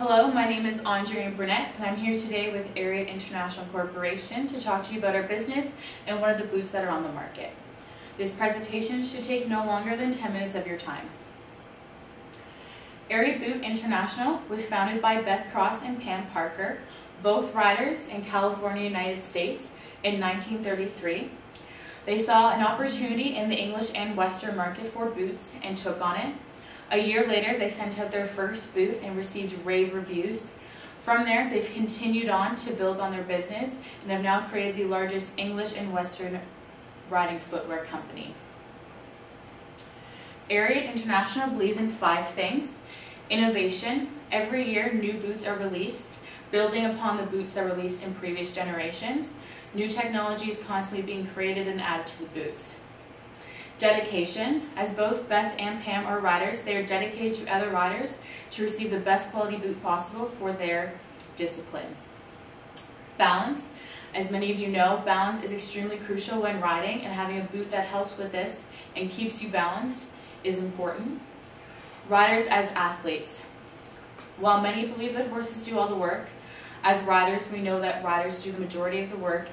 Hello, my name is Andree-Anne, and I'm here today with Ariat International Corporation to talk to you about our business and one of the boots that are on the market. This presentation should take no longer than 10 minutes of your time. Ariat Boot International was founded by Beth Cross and Pam Parker, both riders in California, United States, in 1933. They saw an opportunity in the English and Western market for boots and took on it. A year later, they sent out their first boot and received rave reviews. From there, they've continued on to build on their business and have now created the largest English and Western riding footwear company. Ariat International believes in 5 things. Innovation. Every year, new boots are released, building upon the boots that were released in previous generations. New technology is constantly being created and added to the boots. Dedication. As both Beth and Pam are riders, they are dedicated to other riders to receive the best quality boot possible for their discipline. Balance. As many of you know, balance is extremely crucial when riding, and having a boot that helps with this and keeps you balanced is important. Riders as athletes. While many believe that horses do all the work, as riders we know that riders do the majority of the work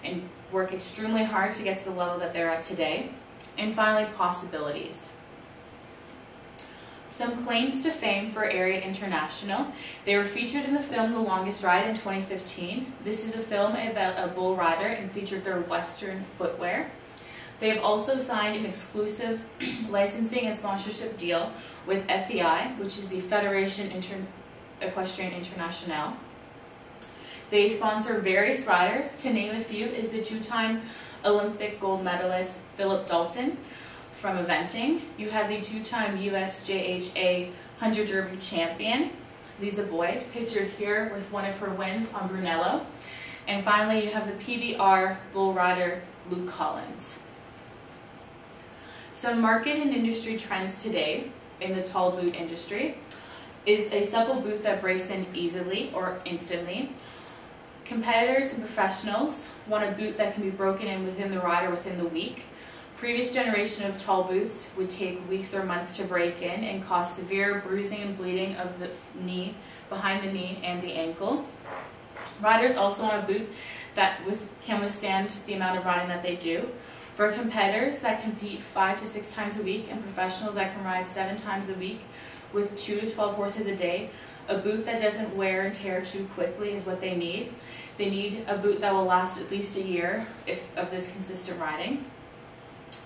and work extremely hard to get to the level that they're at today. And finally, possibilities. Some claims to fame for Ariat International. They were featured in the film The Longest Ride in 2015. This is a film about a bull rider and featured their Western footwear. They have also signed an exclusive licensing and sponsorship deal with FEI, which is the Federation Equestrienne Internationale. They sponsor various riders. To name a few is the 2-time Olympic gold medalist Philip Dalton from eventing. You have the 2-time USJHA 100 Derby champion, Lisa Boyd, pictured here with one of her wins on Brunello. And finally, you have the PBR bull rider Luke Collins. Some market and industry trends today in the tall boot industry is a supple boot that breaks in easily or instantly. Competitors and professionals want a boot that can be broken in within the rider within the week. Previous generation of tall boots would take weeks or months to break in and cause severe bruising and bleeding of the knee, behind the knee and the ankle. Riders also want a boot that can withstand the amount of riding that they do. For competitors that compete 5 to 6 times a week and professionals that can ride 7 times a week with 2 to 12 horses a day, a boot that doesn't wear and tear too quickly is what they need. They need a boot that will last at least a year of this consistent riding.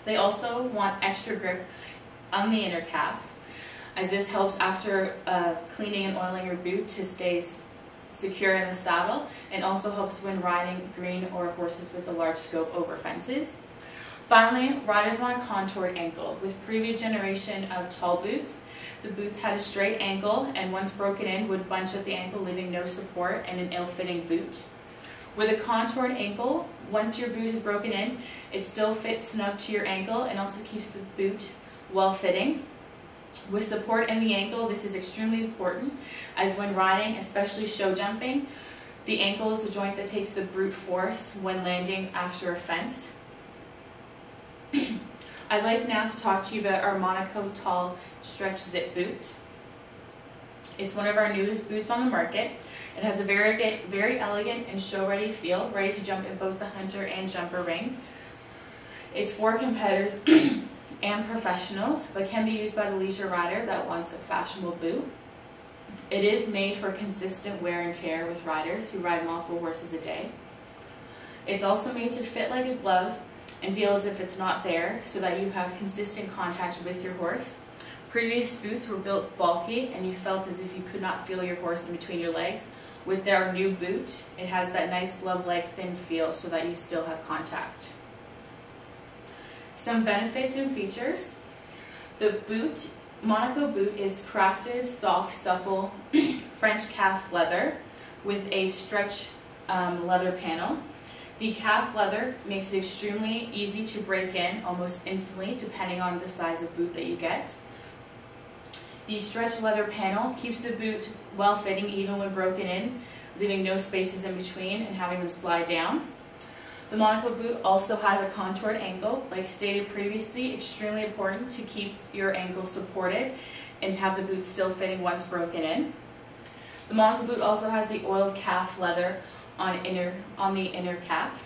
They also want extra grip on the inner calf, as this helps after cleaning and oiling your boot to stay secure in the saddle, and also helps when riding green or horses with a large scope over fences. Finally, riders want a contoured ankle. With previous generation of tall boots, the boots had a straight ankle and once broken in would bunch at the ankle, leaving no support and an ill-fitting boot. With a contoured ankle, once your boot is broken in, it still fits snug to your ankle and also keeps the boot well-fitting. With support in the ankle, this is extremely important, as when riding, especially show jumping, the ankle is the joint that takes the brute force when landing after a fence. I'd like now to talk to you about our Monaco Tall Stretch Zip boot. It's one of our newest boots on the market. It has a very elegant and show-ready feel, ready to jump in both the hunter and jumper ring. It's for competitors and professionals, but can be used by the leisure rider that wants a fashionable boot. It is made for consistent wear and tear with riders who ride multiple horses a day. It's also made to fit like a glove and feel as if it's not there, so that you have consistent contact with your horse. Previous boots were built bulky and you felt as if you could not feel your horse in between your legs. With our new boot, it has that nice glove-like thin feel so that you still have contact. Some benefits and features. The Monaco boot is crafted, soft, supple French calf leather with a stretch leather panel. The calf leather makes it extremely easy to break in almost instantly, depending on the size of boot that you get. The stretch leather panel keeps the boot well-fitting even when broken in, leaving no spaces in between and having them slide down. The Monaco boot also has a contoured ankle. Like stated previously, extremely important to keep your ankle supported and to have the boot still fitting once broken in. The monocle boot also has the oiled calf leather on the inner calf.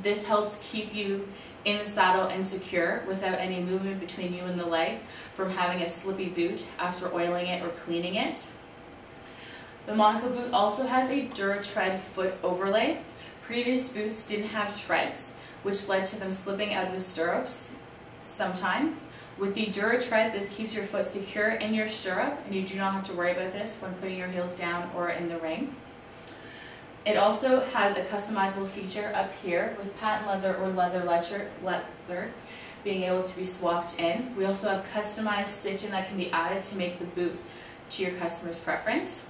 This helps keep you in the saddle and secure without any movement between you and the leg from having a slippy boot after oiling it or cleaning it. The monocle boot also has a DuraTread foot overlay. Previous boots didn't have treads, which led to them slipping out of the stirrups sometimes. With the DuraTread, this keeps your foot secure in your stirrup, and you do not have to worry about this when putting your heels down or in the ring. It also has a customizable feature up here with patent leather or leather being able to be swapped in. We also have customized stitching that can be added to make the boot to your customer's preference.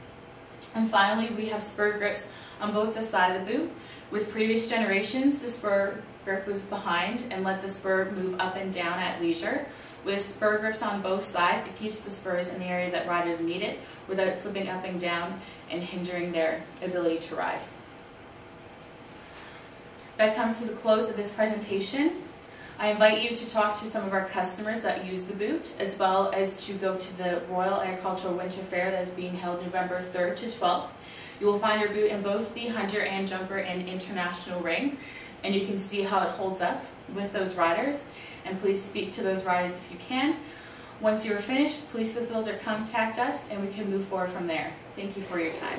And finally, we have spur grips on both the side of the boot. With previous generations, the spur grip was behind and let the spur move up and down at leisure. With spur grips on both sides, it keeps the spurs in the area that riders need it without slipping up and down and hindering their ability to ride. That comes to the close of this presentation. I invite you to talk to some of our customers that use the boot, as well as to go to the Royal Agricultural Winter Fair that is being held November 3rd to 12th. You will find your boot in both the Hunter and Jumper and International Ring, and you can see how it holds up with those riders. And please speak to those riders if you can. Once you are finished, please feel free to contact us and we can move forward from there. Thank you for your time.